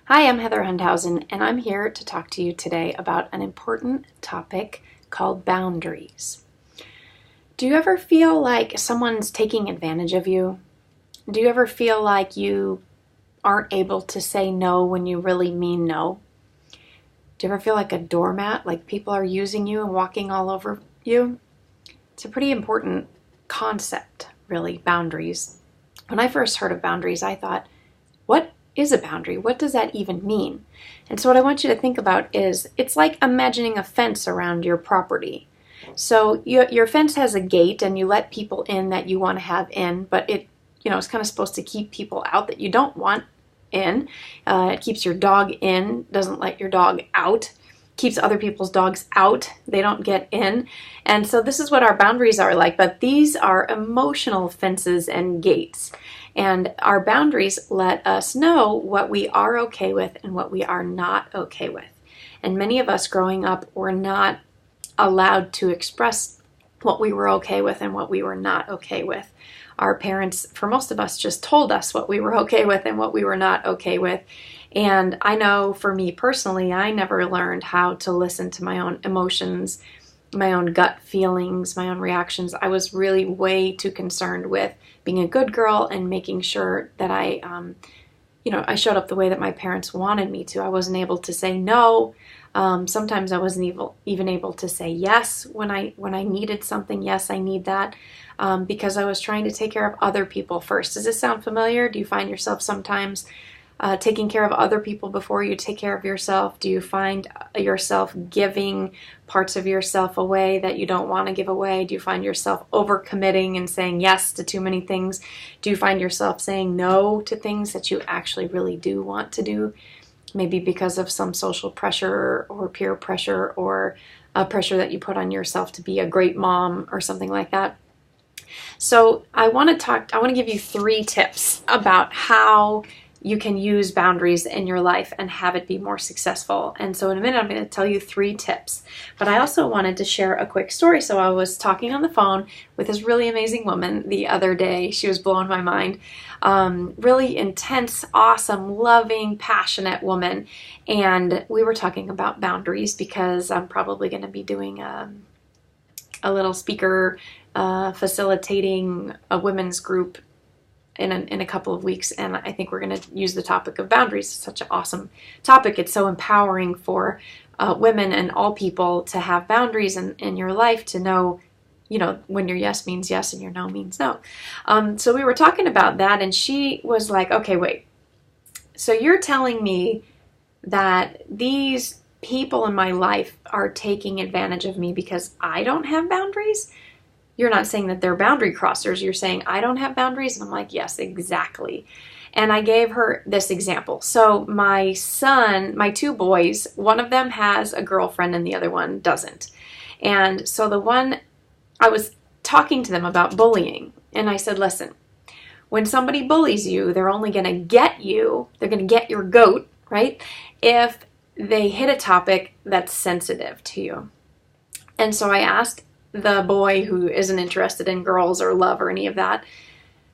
Hi, I'm Heather Hundhausen, and I'm here to talk to you today about an important topic called boundaries. Do you ever feel like someone's taking advantage of you? Do you ever feel like you aren't able to say no when you really mean no? Do you ever feel like a doormat, like people are using you and walking all over you? It's a pretty important concept, really, boundaries. When I first heard of boundaries, I thought, what is a boundary? What does that even mean? And so what I want you to think about is it's like imagining a fence around your property. So your fence has a gate and you let people in that you want to have in, but it's kind of supposed to keep people out that you don't want in. It keeps your dog in, doesn't let your dog out, keeps other people's dogs out, they don't get in. And so this is what our boundaries are like, but these are emotional fences and gates. And our boundaries let us know what we are okay with and what we are not okay with. And many of us growing up were not allowed to express what we were okay with and what we were not okay with. Our parents, for most of us, just told us what we were okay with and what we were not okay with. And I know for me personally, I never learned how to listen to my own emotions, my own gut feelings, my own reactions. I was really way too concerned with being a good girl and making sure that I showed up the way that my parents wanted me to. I wasn't able to say no. Sometimes I wasn't even able to say yes when I needed something. Yes, I need that, because I was trying to take care of other people first. Does this sound familiar? Do you find yourself sometimes taking care of other people before you take care of yourself? Do you find yourself giving parts of yourself away that you don't want to give away? Do you find yourself overcommitting and saying yes to too many things? Do you find yourself saying no to things that you actually really do want to do? Maybe because of some social pressure or peer pressure or a pressure that you put on yourself to be a great mom or something like that. So I want to give you 3 tips about how you can use boundaries in your life and have it be more successful. And so in a minute, I'm going to tell you 3 tips. But I also wanted to share a quick story. So I was talking on the phone with this really amazing woman the other day. She was blowing my mind. Really intense, awesome, loving, passionate woman. And we were talking about boundaries because I'm probably going to be doing a little speaker facilitating a women's group in a couple of weeks, and I think we're going to use the topic of boundaries. It's such an awesome topic. It's so empowering for women and all people to have boundaries in your life, to know, when your yes means yes and your no means no. So we were talking about that, and she was like, okay, wait. So you're telling me that these people in my life are taking advantage of me because I don't have boundaries? You're not saying that they're boundary crossers. You're saying I don't have boundaries. And I'm like, yes, exactly. And I gave her this example. So my 2 boys, one of them has a girlfriend and the other one doesn't. And so I was talking to them about bullying. And I said, listen, when somebody bullies you, they're only going to get you. They're going to get your goat, right? If they hit a topic that's sensitive to you. And so I asked the boy who isn't interested in girls or love or any of that,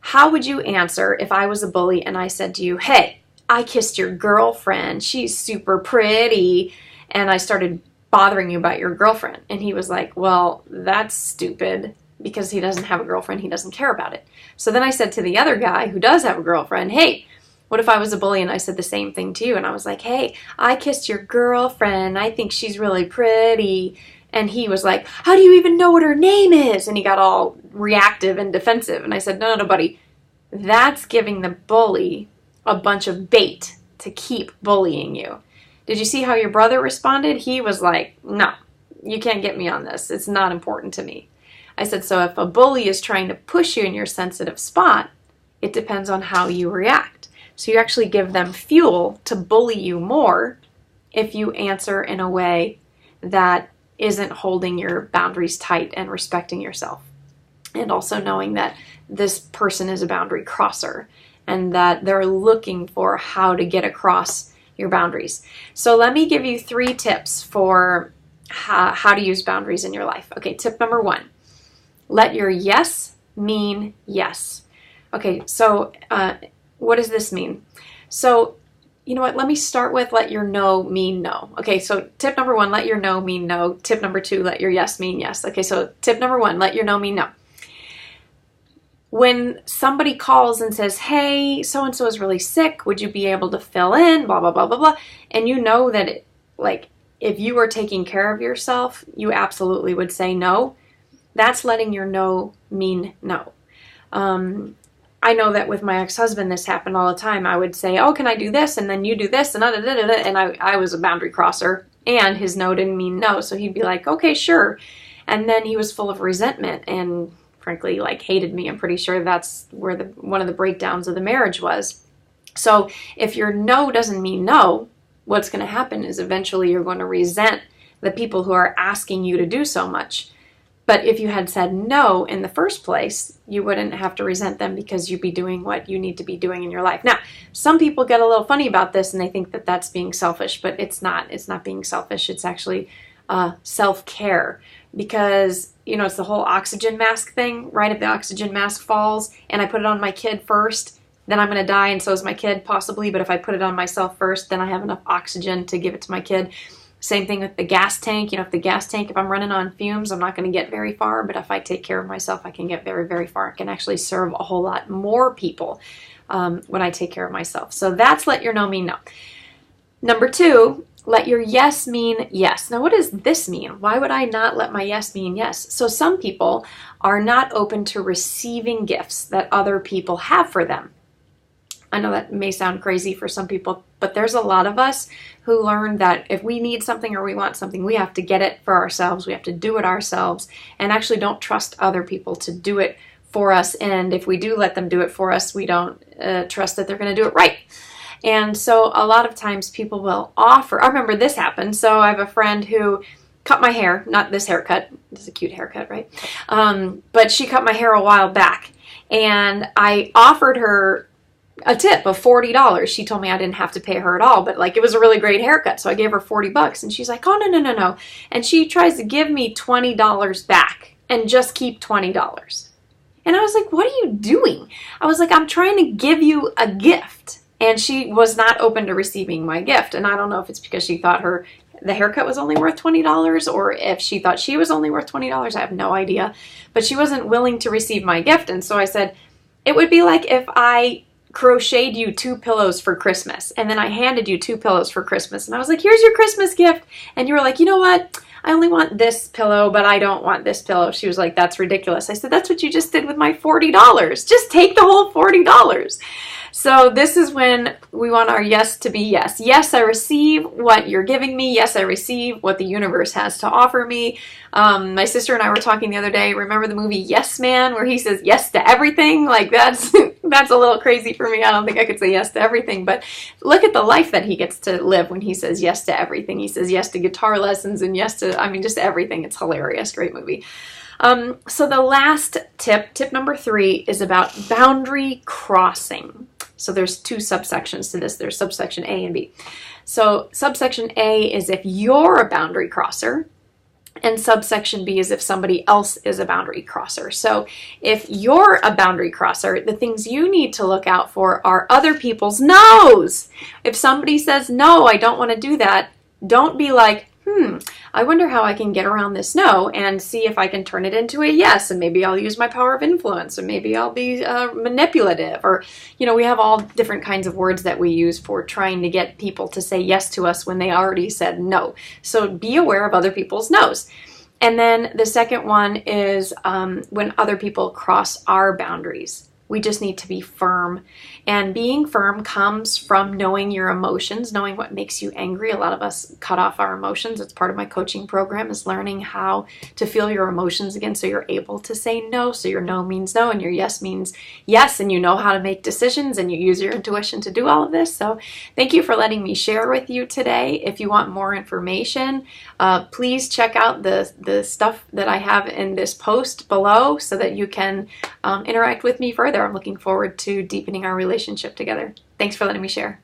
how would you answer if I was a bully and I said to you, hey, I kissed your girlfriend, she's super pretty, and I started bothering you about your girlfriend? And he was like, well, that's stupid, because he doesn't have a girlfriend, he doesn't care about it. So then I said to the other guy who does have a girlfriend, hey, what if I was a bully and I said the same thing to you? And I was like, hey, I kissed your girlfriend, I think she's really pretty. And he was like, how do you even know what her name is? And he got all reactive and defensive. And I said, no, buddy, that's giving the bully a bunch of bait to keep bullying you. Did you see how your brother responded? He was like, no, you can't get me on this. It's not important to me. I said, so if a bully is trying to push you in your sensitive spot, it depends on how you react. So you actually give them fuel to bully you more if you answer in a way that isn't holding your boundaries tight and respecting yourself. And also knowing that this person is a boundary crosser and that they're looking for how to get across your boundaries. So let me give you 3 tips for how to use boundaries in your life. Okay, tip number 1, let your yes mean yes. Okay, so what does this mean? So you know what, let me start with let your no mean no. Okay, so tip number 1, let your no mean no. Tip number 2, let your yes mean yes. Okay, so tip number 1, let your no mean no. When somebody calls and says, hey, so-and-so is really sick, would you be able to fill in, blah, blah, blah, blah, blah, and you know that, if you were taking care of yourself, you absolutely would say no. That's letting your no mean no. I know that with my ex-husband, this happened all the time. I would say, oh, can I do this? And then you do this, and and I was a boundary crosser, and his no didn't mean no, so he'd be like, okay, sure. And then he was full of resentment and frankly, hated me. I'm pretty sure that's where one of the breakdowns of the marriage was. So if your no doesn't mean no, what's going to happen is eventually you're going to resent the people who are asking you to do so much. But if you had said no in the first place, you wouldn't have to resent them because you'd be doing what you need to be doing in your life. Now, some people get a little funny about this and they think that that's being selfish, but it's not. It's not being selfish. It's actually self-care, because, it's the whole oxygen mask thing, right? If the oxygen mask falls and I put it on my kid first, then I'm going to die, and so is my kid possibly. But if I put it on myself first, then I have enough oxygen to give it to my kid. Same thing with the gas tank. If I'm running on fumes, I'm not going to get very far. But if I take care of myself, I can get very, very far. I can actually serve a whole lot more people when I take care of myself. So that's let your no mean no. Number 2, let your yes mean yes. Now, what does this mean? Why would I not let my yes mean yes? So some people are not open to receiving gifts that other people have for them. I know that may sound crazy for some people, but there's a lot of us who learn that if we need something or we want something, we have to get it for ourselves. We have to do it ourselves, and actually don't trust other people to do it for us. And if we do let them do it for us, we don't trust that they're going to do it right. And so a lot of times people will offer. I remember this happened. So I have a friend who cut my hair, not this haircut. This is a cute haircut, right? But she cut my hair a while back, and I offered her a tip of $40. She told me I didn't have to pay her at all, but it was a really great haircut. So I gave her $40, and she's like, oh, no. And she tries to give me $20 back and just keep $20. And I was like, what are you doing? I was like, I'm trying to give you a gift. And she was not open to receiving my gift. And I don't know if it's because she thought the haircut was only worth $20, or if she thought she was only worth $20. I have no idea. But she wasn't willing to receive my gift. And so I said, it would be like if I crocheted you 2 pillows for Christmas, and then I handed you 2 pillows for Christmas. And I was like, here's your Christmas gift. And you were like, you know what? I only want this pillow, but I don't want this pillow. She was like, that's ridiculous. I said, that's what you just did with my $40. Just take the whole $40. So this is when we want our yes to be yes. Yes, I receive what you're giving me. Yes, I receive what the universe has to offer me. My sister and I were talking the other day. Remember the movie Yes Man, where he says yes to everything? That's a little crazy for me. I don't think I could say yes to everything. But look at the life that he gets to live when he says yes to everything. He says yes to guitar lessons and yes to, just everything. It's hilarious. Great movie. So the last tip number 3, is about boundary crossing. So there's 2 subsections to this. There's subsection A and B. So subsection A is if you're a boundary crosser, and subsection B is if somebody else is a boundary crosser. So if you're a boundary crosser, the things you need to look out for are other people's no's. If somebody says, no, I don't want to do that, don't be like, I wonder how I can get around this no and see if I can turn it into a yes, and maybe I'll use my power of influence, and maybe I'll be manipulative, or, we have all different kinds of words that we use for trying to get people to say yes to us when they already said no. So be aware of other people's no's. And then the second one is when other people cross our boundaries. We just need to be firm. And being firm comes from knowing your emotions, knowing what makes you angry. A lot of us cut off our emotions. It's part of my coaching program, is learning how to feel your emotions again so you're able to say no. So your no means no and your yes means yes, and you know how to make decisions and you use your intuition to do all of this. So thank you for letting me share with you today. If you want more information, please check out the stuff that I have in this post below so that you can interact with me further. I'm looking forward to deepening our relationship together. Thanks for letting me share.